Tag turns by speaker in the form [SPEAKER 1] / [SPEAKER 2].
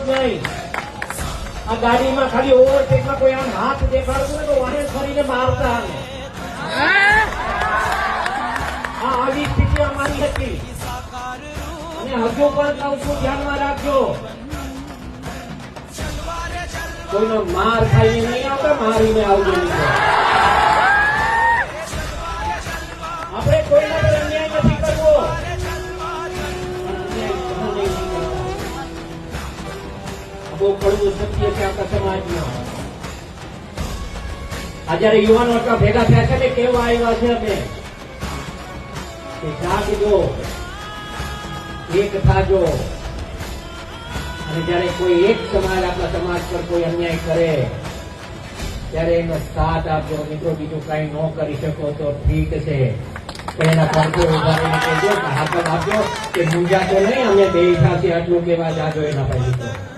[SPEAKER 1] નહીં આ ગાડીમાં ખાલી ઓવરટેકમાં કોઈ આમ હાથ દેખાડતું ને તો વાહન ફરીને મારતા આવી સ્થિતિ અમારી હતી અને હજુ પણ કહું છું ધ્યાનમાં રાખજો કોઈનો માર ખાઈને નહીં આવતા મારીને આવજો આપણે કોઈના પર અન્યાય નથી કરવો બહુ કડવું સત્ય છે આપણા સમાજમાં આ જયારે યુવાનો એટલા ભેગા થયા છે ને કેવા આવ્યા છે અમે કે જાગજો એક થાજો અને જયારે કોઈ એક સમાજ આપણા સમાજ પર કોઈ અન્યાય કરે ત્યારે એનો સાથ આપજો મિત્રો બીજું કઈ ન કરી શકો તો ઠીક છે એના પડખે ઉભા રહીને કહેજો હાથ આપજો કે મૂંઝાતો નહીં અમે બે સાથે આટલું કેવા જાજો એના પછી